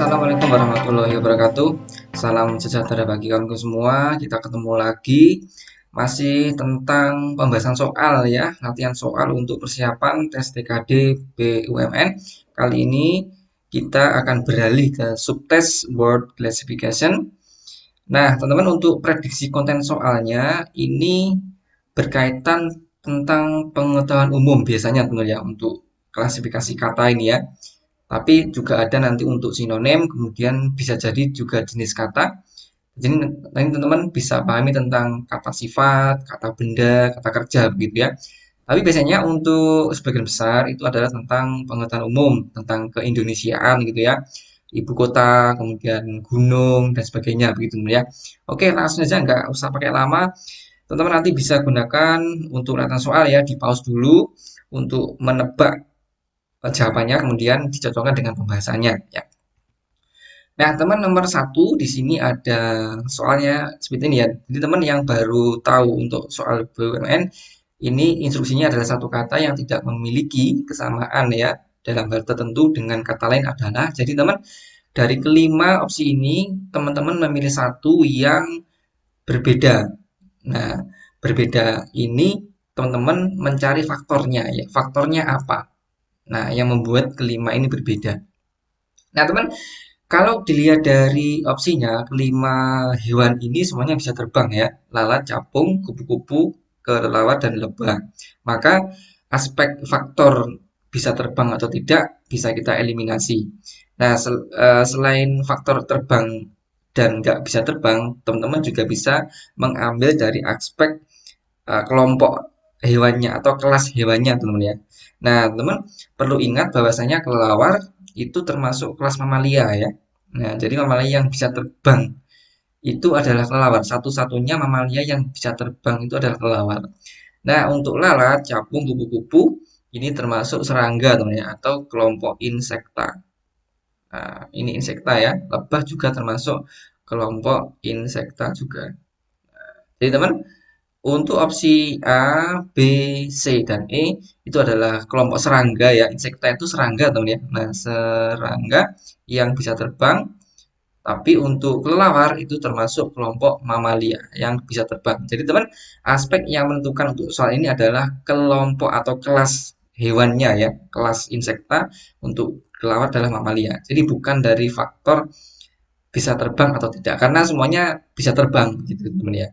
Assalamualaikum warahmatullahi wabarakatuh. Salam sejahtera bagi kawanku semua. Kita ketemu lagi masih tentang pembahasan soal ya, latihan soal untuk persiapan tes TKD BUMN. Kali ini kita akan beralih ke subtes word classification. Nah, teman-teman, untuk prediksi konten soalnya ini berkaitan tentang pengetahuan umum biasanya teman ya, untuk klasifikasi kata ini ya. Tapi juga ada nanti untuk sinonim, kemudian bisa jadi juga jenis kata. Jadi nanti teman-teman bisa pahami tentang kata sifat, kata benda, kata kerja begitu ya. Tapi biasanya untuk sebagian besar itu adalah tentang pengetahuan umum, tentang keindonesiaan gitu ya. Ibu kota, kemudian gunung dan sebagainya begitu ya. Oke, langsung aja nggak usah pakai lama. Teman-teman nanti bisa gunakan untuk latihan soal ya, di pause dulu untuk menebak jawabannya, kemudian dicocokkan dengan pembahasannya ya. Nah, teman nomor satu di sini ada soalnya seperti ini ya. Jadi teman yang baru tahu untuk soal BUMN, ini instruksinya adalah satu kata yang tidak memiliki kesamaan ya dalam hal tertentu dengan kata lain adalah. Jadi teman, dari kelima opsi ini teman-teman memilih satu yang berbeda. Nah, berbeda ini teman-teman mencari faktornya ya. Faktornya apa? Nah, yang membuat kelima ini berbeda. Nah, teman, kalau dilihat dari opsinya, kelima hewan ini semuanya bisa terbang ya. Lalat, capung, kupu-kupu, kelelawar, dan lebah. Maka aspek faktor bisa terbang atau tidak bisa kita eliminasi. Nah, selain faktor terbang dan nggak bisa terbang, teman-teman juga bisa mengambil dari aspek kelompok hewannya atau kelas hewannya teman-teman ya. Nah, teman perlu ingat bahwasanya kelelawar itu termasuk kelas mamalia ya. Nah, jadi mamalia yang bisa terbang itu adalah kelelawar. Satu-satunya mamalia yang bisa terbang itu adalah kelelawar. Nah, untuk lalat, capung, kupu-kupu ini termasuk serangga teman ya, atau kelompok insekta. Nah, ini insekta ya. Lebah juga termasuk kelompok insekta juga. Jadi teman, untuk opsi A, B, C, dan E itu adalah kelompok serangga ya. Insekta itu serangga teman ya. Nah, serangga yang bisa terbang. Tapi untuk kelelawar itu termasuk kelompok mamalia yang bisa terbang. Jadi teman, aspek yang menentukan untuk soal ini adalah kelompok atau kelas hewannya ya. Kelas insekta, untuk kelelawar adalah mamalia. Jadi bukan dari faktor bisa terbang atau tidak. Karena semuanya bisa terbang gitu teman ya.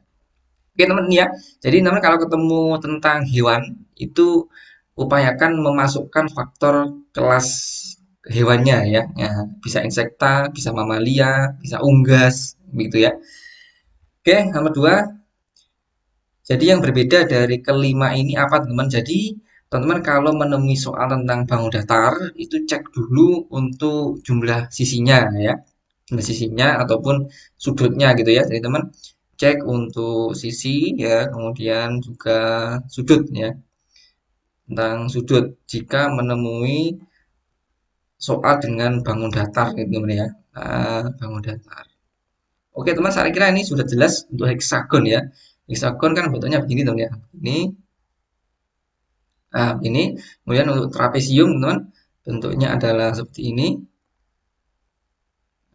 Oke teman ya, jadi teman kalau ketemu tentang hewan itu upayakan memasukkan faktor kelas hewannya ya. Ya, bisa insekta, bisa mamalia, bisa unggas, begitu ya. Oke, nomor dua. Jadi yang berbeda dari kelima ini apa teman-teman? Jadi teman-teman kalau menemui soal tentang bangun datar itu cek dulu untuk jumlah sisinya ya, jumlah sisinya ataupun sudutnya gitu ya. Jadi teman cek untuk sisi ya, kemudian juga sudut ya, tentang sudut jika menemui soal dengan bangun datar gitu teman ya. Bangun datar. Oke teman, saya kira ini sudah jelas untuk heksagon ya. Heksagon kan bentuknya begini teman ya. Ini, ini. Kemudian untuk trapesium teman, bentuknya adalah seperti ini.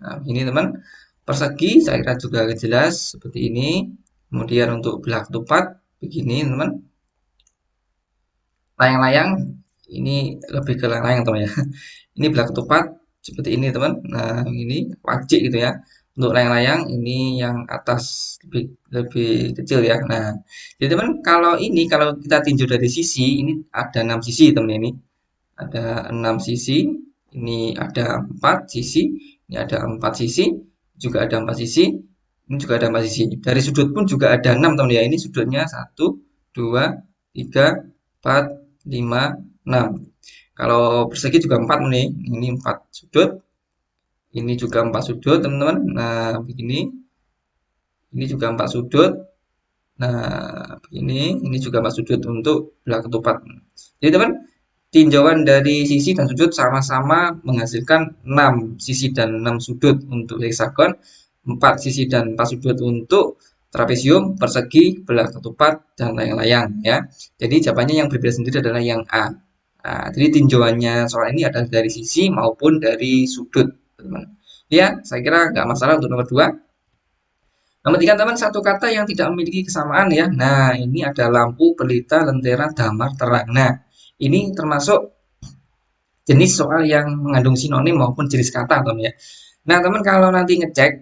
Nah, ini teman. Persegi saya kira juga jelas seperti ini. Kemudian untuk belah ketupat begini teman. Layang-layang ini lebih ke layang-layang teman ya. Ini belah ketupat seperti ini teman. Nah, ini wajik gitu ya. Untuk layang-layang ini yang atas lebih lebih kecil ya. Nah, jadi teman, kalau kita tinjau dari sisi ini ada 6 sisi teman ini. Ada 6 sisi, ini ada 4 sisi, ini ada 4 sisi, juga ada 4 sisi, ini juga ada 4 sisi. Dari sudut pun juga ada 6 teman ya. Ini sudutnya satu, 2, 3, 4, 5, 6. Kalau persegi juga 4 nih. Ini 4 sudut, ini juga 4 sudut teman-teman. Nah, begini. Ini juga 4 sudut. Nah, ini juga 4 sudut untuk belah ketupat. Jadi teman, tinjauan dari sisi dan sudut sama-sama menghasilkan 6 sisi dan 6 sudut untuk heksagon, 4 sisi dan 4 sudut untuk trapesium, persegi, belah ketupat, dan layang-layang ya. Jadi jawabannya yang berbeda sendiri adalah yang A. Nah, jadi tinjauannya soal ini adalah dari sisi maupun dari sudut, teman. Ya, saya kira nggak masalah untuk nomor 2. Nomor 3, teman, satu kata yang tidak memiliki kesamaan ya. Nah, ini ada lampu, pelita, lentera, damar, terang. Nah, ini termasuk jenis soal yang mengandung sinonim maupun jenis kata, teman ya. Nah, teman, kalau nanti ngecek,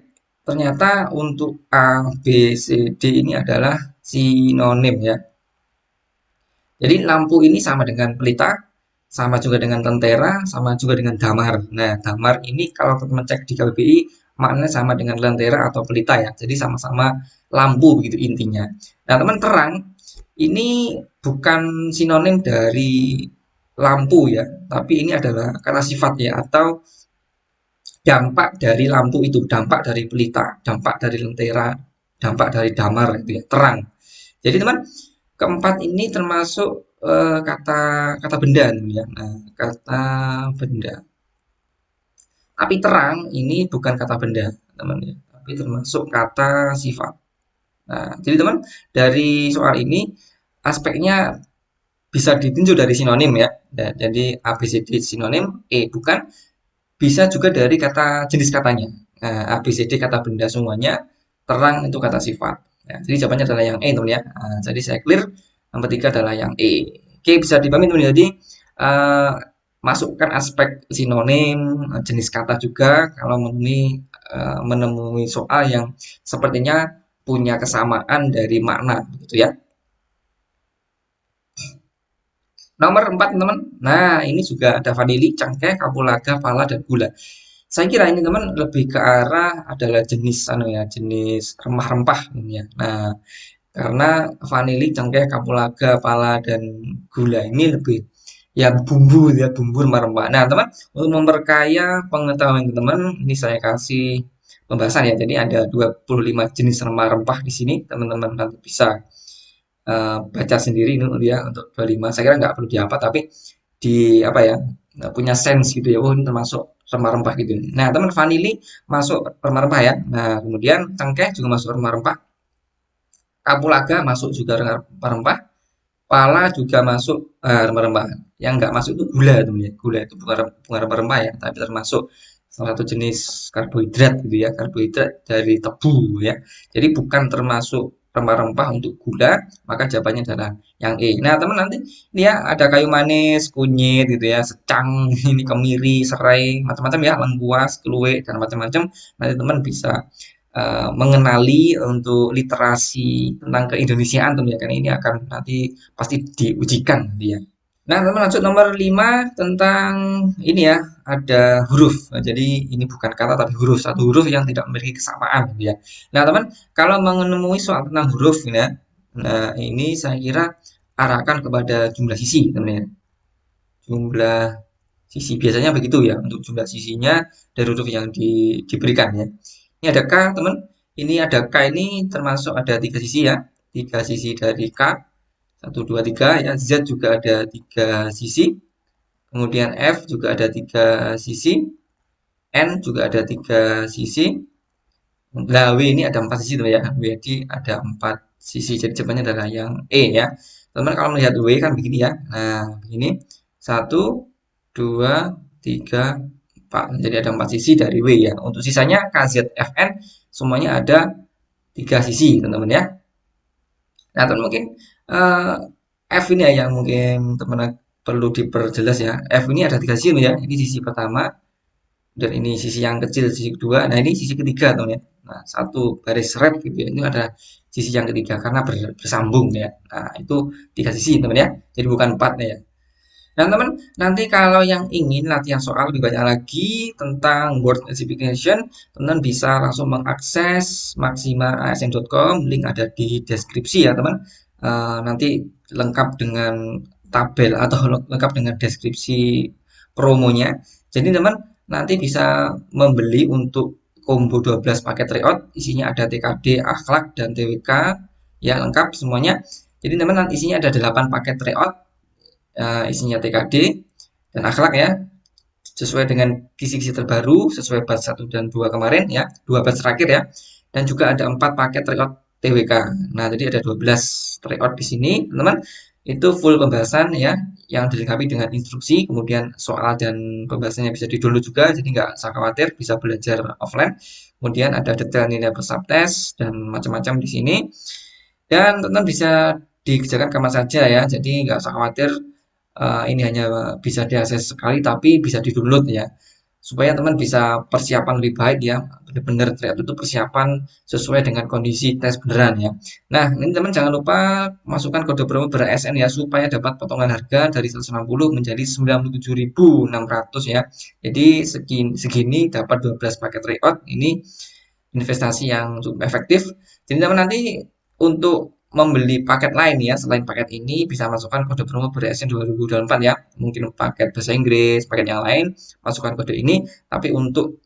ternyata untuk A, B, C, D ini adalah sinonim ya. Jadi lampu ini sama dengan pelita, sama juga dengan tentera, sama juga dengan damar. Nah, damar ini kalau teman cek di KBBI maknanya sama dengan lentera atau pelita ya. Jadi sama-sama lampu begitu intinya. Nah, teman, terang ini bukan sinonim dari lampu ya, tapi ini adalah kata sifat ya, atau dampak dari lampu itu, dampak dari pelita, dampak dari lentera, dampak dari damar itu ya, terang. Jadi teman, keempat ini termasuk kata kata benda ya. Nah, kata benda. Tapi terang ini bukan kata benda, teman ya. Tapi termasuk kata sifat. Nah, jadi teman, dari soal ini aspeknya bisa ditinjau dari sinonim ya. Dan jadi A B C D sinonim, E bukan, bisa juga dari kata jenis katanya. Nah, A B C D kata benda semuanya, terang itu kata sifat. Ya, jadi jawabannya adalah yang E, teman ya. Nah, jadi saya clear, yang ketiga adalah yang E. Oke, bisa dipahami, teman. Jadi eh, masukkan aspek sinonim, jenis kata juga kalau menemui soal yang sepertinya punya kesamaan dari makna, gitu ya. Nomor 4, teman. Nah, ini juga ada vanili, cengkeh, kapulaga, pala, dan gula. Saya kira ini, teman, lebih ke arah adalah jenis jenis rempah-rempah ini ya. Nah, karena vanili, cengkeh, kapulaga, pala, dan gula ini lebih ya bumbu ya, bumbu rempah-rempah. Nah, teman, untuk memperkaya pengetahuan teman, ini saya kasih pembahasan ya. Jadi ada 25 jenis rempah-rempah di sini, teman-teman nanti bisa baca sendiri ini ya untuk 25. Saya kira nggak perlu dihafal, tapi di apa ya, punya sense gitu ya. Oh, ini termasuk rempah-rempah gitu. Nah, teman, vanili masuk rempah-rempah ya. Nah, kemudian cengkeh juga masuk rempah-rempah. Kapulaga masuk juga rempah-rempah. Pala juga masuk rempah-rempah. Yang nggak masuk itu gula, teman ya. Gula itu bukan rempah-rempah ya, tapi termasuk salah satu jenis karbohidrat gitu ya, karbohidrat dari tebu ya. Jadi bukan termasuk rempah-rempah untuk gula, maka jawabannya adalah yang E. Nah, teman, nanti ini ya ada kayu manis, kunyit gitu ya, secang, ini kemiri, serai, macam-macam ya, lengkuas, keluwe, dan macam-macam. Nanti teman bisa mengenali untuk literasi tentang keindonesiaan, teman ya, karena ini akan nanti pasti diujikan dia. Nah, teman, lanjut nomor 5 tentang ini ya, ada huruf. Nah, jadi ini bukan kata tapi huruf, satu huruf yang tidak memiliki kesamaan gitu ya. Nah, teman, kalau menemui soal tentang huruf ya, nah ini saya kira arahkan kepada jumlah sisi, teman ya. Jumlah sisi biasanya begitu ya, untuk jumlah sisinya dari huruf yang diberikan ya. Ini ada K, teman. Ini ada K, ini termasuk ada tiga sisi ya. Tiga sisi dari K. Satu, dua, tiga ya. Z juga ada tiga sisi. Kemudian F juga ada tiga sisi. N juga ada tiga sisi. Nah, W ini ada empat sisi tuh ya. W ini ada empat sisi. Jadi jawabannya adalah yang E ya. Teman, kalau melihat W kan begini ya. Nah, begini. Satu, dua, tiga, empat. Jadi ada empat sisi dari W ya. Untuk sisanya K, Z, F, N semuanya ada tiga sisi, teman-teman ya. Nah, teman, mungkin eh, F ini ya yang mungkin teman perlu diperjelas ya. F ini ada tiga sisi ya. Ini sisi pertama, dan ini sisi yang kecil, sisi kedua. Nah, ini sisi ketiga, teman ya. Nah, satu baris red gitu ya. Ini ada sisi yang ketiga karena bersambung ya. Nah, itu tiga sisi, teman ya. Jadi bukan empat ya. Nah, teman, nanti kalau yang ingin latihan soal lebih banyak lagi tentang word classification, teman bisa langsung mengakses maximaasn.com, link ada di deskripsi ya, teman. Nanti lengkap dengan tabel atau lengkap dengan deskripsi promonya. Jadi, teman, nanti bisa membeli untuk combo 12 paket tryout, isinya ada TKD, akhlak, dan TWK, ya lengkap semuanya. Jadi, teman, nanti isinya ada 8 paket tryout, isinya TKD dan akhlak ya, sesuai dengan kisi-kisi terbaru, sesuai batch 1 dan 2 kemarin ya, 2 batch terakhir ya. Dan juga ada 4 paket tryout TWK. Nah, jadi ada 12 tryout di sini, teman-teman. Itu full pembahasan ya, yang dilengkapi dengan instruksi, kemudian soal dan pembahasannya bisa di-download juga, jadi nggak usah khawatir, bisa belajar offline. Kemudian ada detail nilai per subtes dan macam-macam di sini. Dan teman bisa dikerjakan kapan saja ya, jadi nggak usah khawatir ini hanya bisa diakses sekali tapi bisa di-download ya. Supaya teman bisa persiapan lebih baik ya, benar-benar terlihat itu persiapan sesuai dengan kondisi tes beneran ya. Nah, ini teman jangan lupa masukkan kode promo BERASN ya supaya dapat potongan harga dari 160 menjadi 97.600 ya. Jadi segini dapat 12 paket tryout. Ini investasi yang cukup efektif. Jadi teman nanti untuk membeli paket lain ya selain paket ini bisa masukkan kode promo BERASN 2024 ya. Mungkin paket bahasa Inggris, paket yang lain masukkan kode ini. Tapi untuk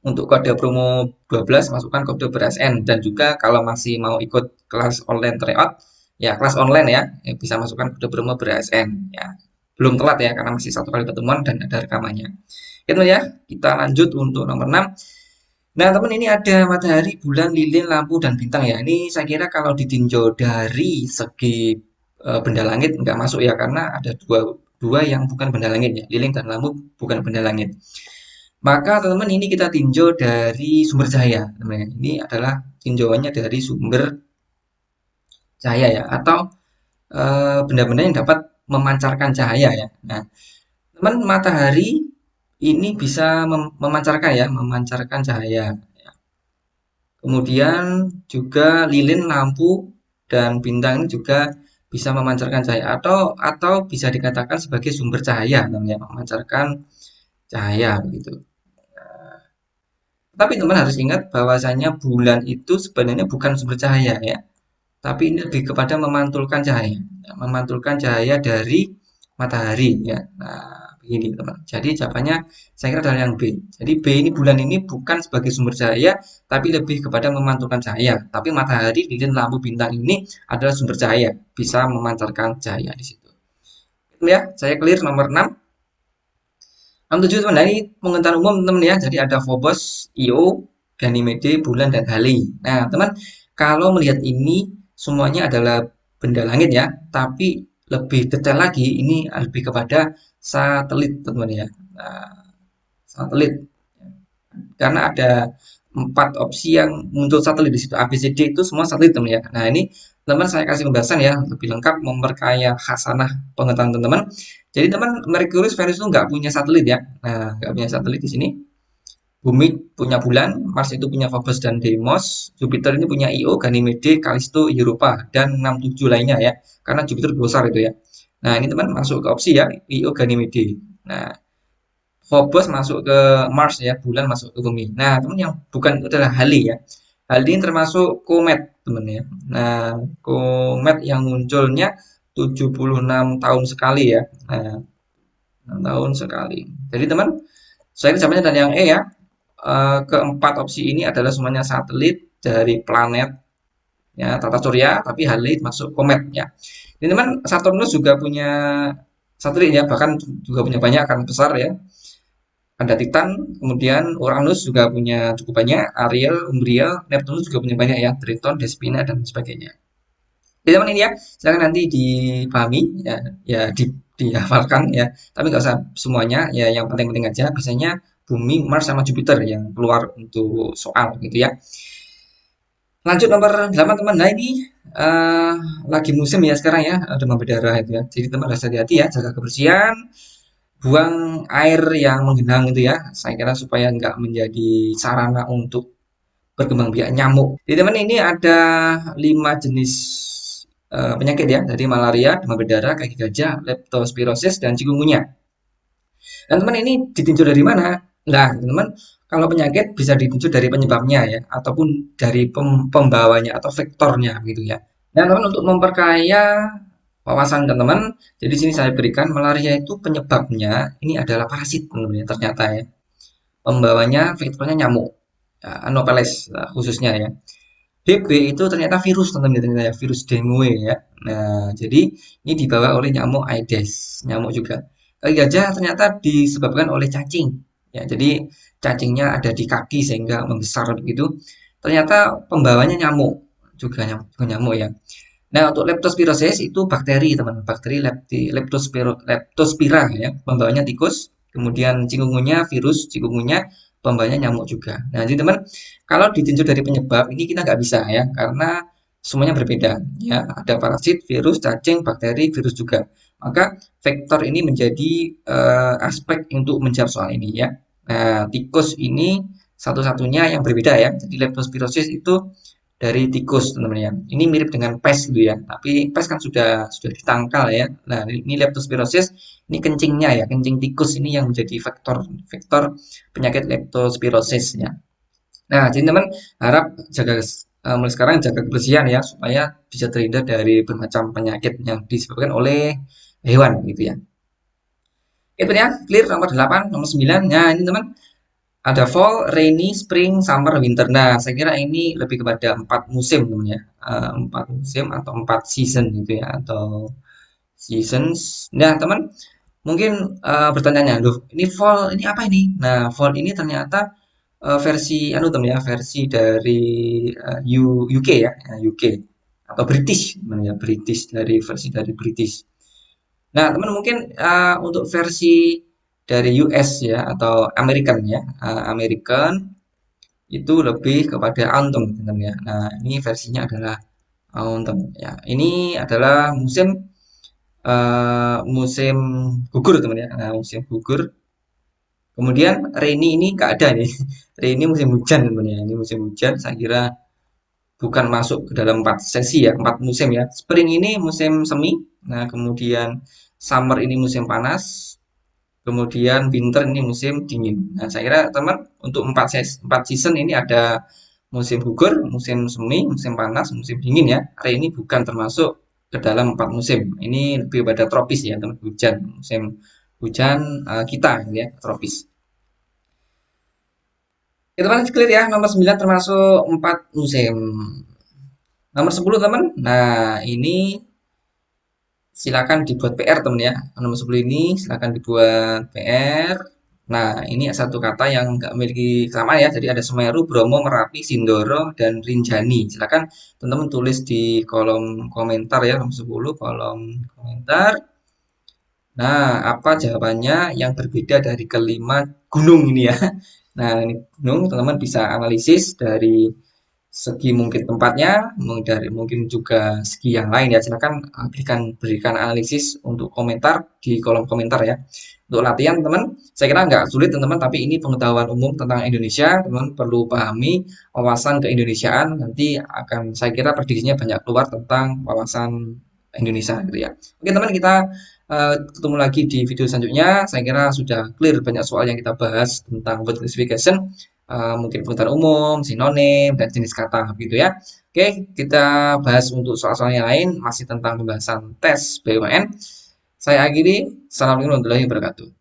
kode promo 12 masukkan kode BERASN, dan juga kalau masih mau ikut kelas online tryout ya, kelas online ya, bisa masukkan kode promo BERASN ya. Belum telat ya karena masih satu kali pertemuan dan ada rekamannya. Itu ya, kita lanjut untuk nomor 6. Nah, teman, ini ada matahari, bulan, lilin, lampu, dan bintang ya. Ini saya kira kalau ditinjau dari segi benda langit nggak masuk ya, karena ada dua yang bukan benda langit ya. Lilin dan lampu bukan benda langit. Maka teman-teman ini kita tinjau dari sumber cahaya. Teman-teman. Ini adalah tinjauannya dari sumber cahaya ya, atau benda-benda yang dapat memancarkan cahaya ya. Nah, teman, matahari ini bisa memancarkan ya, memancarkan cahaya. Kemudian juga lilin, lampu, dan bintang ini juga bisa memancarkan cahaya, atau bisa dikatakan sebagai sumber cahaya namanya, memancarkan cahaya begitu. Tapi teman harus ingat bahwasanya bulan itu sebenarnya bukan sumber cahaya ya, tapi ini lebih kepada memantulkan cahaya, memantulkan cahaya dari matahari ya. Nah, begini teman. Jadi jawabannya saya kira adalah yang B. Jadi B ini, bulan ini bukan sebagai sumber cahaya, tapi lebih kepada memantulkan cahaya. Tapi matahari, lilin, lampu, bintang ini adalah sumber cahaya, bisa memancarkan cahaya di situ. Ya, saya clear nomor 6. Nomor 7 teman, ini pengetahuan umum teman ya. Jadi ada Phobos, Io, Ganymede, bulan, dan Halley. Nah teman, kalau melihat ini semuanya adalah benda langit ya, tapi lebih detail lagi ini lebih kepada satelit teman ya. Nah, satelit, karena ada 4 opsi yang muncul satelit di situ. A, B, C, D itu semua satelit teman ya. Nah ini teman saya kasih pembahasan ya lebih lengkap, memperkaya khasanah pengetahuan teman-teman. Jadi teman, Merkurius, Venus itu nggak punya satelit ya. Nah, nggak punya satelit di sini. Bumi punya bulan, Mars itu punya Phobos dan Deimos, Jupiter ini punya Io, Ganymede, Callisto, Europa, dan 67 lainnya ya. Karena Jupiter besar itu ya. Nah, ini teman masuk ke opsi ya, Io, Ganymede. Nah, Phobos masuk ke Mars ya, bulan masuk ke bumi. Nah, teman, yang bukan itu adalah Halley ya. Halley ini termasuk komet, teman ya. Nah, komet yang munculnya 76 tahun sekali ya. Nah, 6 tahun sekali. Jadi teman, saya jawabannya dan yang E ya. Keempat opsi ini adalah semuanya satelit dari planet ya, tata surya, tapi Halley masuk komet ya. Ini teman, Saturnus juga punya satelit ya, bahkan juga punya banyak kan, besar ya. Ada Titan, kemudian Uranus juga punya cukup banyak, Ariel, Umbriel, Neptunus juga punya banyak ya, Triton, Despina, dan sebagainya. Jadi teman, ini ya, silakan nanti dipahami ya, ya dihafalkan ya, tapi nggak usah semuanya ya, yang penting-penting aja. Biasanya Bumi, Mars, sama Jupiter yang keluar untuk soal gitu ya. Lanjut nomor 8 teman. Nah ini eh, lagi musim ya sekarang ya, demam berdarah itu ya. Jadi teman harus hati-hati ya, jaga kebersihan, buang air yang menggenang itu ya. Saya kira supaya nggak menjadi sarana untuk berkembang biak nyamuk. Di teman, ini ada 5 jenis penyakit ya, dari malaria, demam berdarah, kaki gajah, leptospirosis, dan chikungunya. Dan teman, ini ditinjau dari mana? Nah, teman, kalau penyakit bisa ditinjau dari penyebabnya ya, ataupun dari pembawanya atau vektornya gitu ya. Nah, teman, untuk memperkaya wawasan teman-teman, jadi sini saya berikan malaria itu penyebabnya ini adalah parasit teman-teman ya, ternyata ya. Pembawanya, vektornya nyamuk, ya, Anopheles khususnya ya. DB itu ternyata virus teman-teman ya, ternyata ya, virus dengue ya. Nah, jadi ini dibawa oleh nyamuk Aedes, nyamuk juga. Kaki gajah ternyata disebabkan oleh cacing. Ya, jadi cacingnya ada di kaki sehingga membesar begitu. Ternyata pembawanya nyamuk, juga nyamuk ya. Nah, untuk leptospirosis itu bakteri, teman. Bakteri leptospira ya, pembawanya tikus. Kemudian chikungunya virus, chikungunya pembawanya nyamuk juga. Nah, jadi teman, kalau ditinjau dari penyebab ini kita nggak bisa ya, karena semuanya berbeda ya. Ada parasit, virus, cacing, bakteri, virus juga. Maka vektor ini menjadi aspek untuk menjawab soal ini ya. Nah, tikus ini satu-satunya yang berbeda ya. Jadi leptospirosis itu dari tikus teman-teman ya. Ini mirip dengan pes gitu ya. Tapi pes kan sudah ditangkal ya. Nah, ini leptospirosis, ini kencingnya ya, kencing tikus ini yang menjadi faktor faktor penyakit leptospirosis ya. Nah, jadi teman harap jaga mulai sekarang jaga kebersihan ya supaya bisa terhindar dari bermacam penyakit yang disebabkan oleh hewan gitu ya. Itu ya, clear nomor 8, nomor 9. Nah, ini teman ada fall, rainy, spring, summer, winter. Nah, saya kira ini lebih kepada 4 musim teman ya. 4 musim atau 4 season gitu ya, atau seasons. Nah, teman mungkin bertanya, loh, ini fall ini apa ini? Nah, fall ini ternyata versi anu teman ya, versi dari UK ya, UK atau British teman ya, British dari versi dari British. Nah, teman mungkin untuk versi dari US ya atau American ya, American itu lebih kepada autumn teman ya. Nah, ini versinya adalah autumn ya. Ini adalah musim gugur teman ya. Nah, musim gugur. Kemudian rainy ini nggak ada nih. Rainy musim hujan teman ya. Ini musim hujan. Saya kira bukan masuk ke dalam 4 sesi ya, 4 musim ya. Spring ini musim semi. Nah, kemudian summer ini musim panas. Kemudian winter ini musim dingin. Nah, saya kira teman untuk 4 season ini ada musim gugur, musim semi, musim panas, musim dingin ya. Area ini bukan termasuk ke dalam 4 musim. Ini lebih pada tropis ya, teman. Hujan, musim hujan kita gitu ya, tropis. Ya, teman clear ya, nomor 9 termasuk 4 musim. Nomor 10 teman. Nah, ini silakan dibuat PR teman ya. Nomor 10 ini silakan dibuat PR. Nah, ini satu kata yang nggak memiliki kesamaan ya. Jadi ada Semeru, Bromo, Merapi, Sindoro, dan Rinjani. Silakan teman-teman tulis di kolom komentar ya, nomor 10 kolom komentar. Nah, apa jawabannya yang berbeda dari kelima gunung ini ya? Nah, ini gunung teman-teman bisa analisis dari segi mungkin tempatnya, dari mungkin juga segi yang lain ya. Silakan berikan analisis untuk komentar di kolom komentar ya. Untuk latihan teman, saya kira nggak sulit teman-teman, tapi ini pengetahuan umum tentang Indonesia. Teman perlu pahami wawasan keindonesiaan. Nanti akan saya kira prediksinya banyak keluar tentang wawasan Indonesia gitu ya. Oke teman, kita ketemu lagi di video selanjutnya. Saya kira sudah clear banyak soal yang kita bahas tentang word classification, mungkin pengetahuan umum, sinonim, dan jenis kata gitu ya. Oke, kita bahas untuk soal-soal yang lain masih tentang pembahasan tes BUMN. Saya akhiri. Assalamualaikum warahmatullahi wabarakatuh.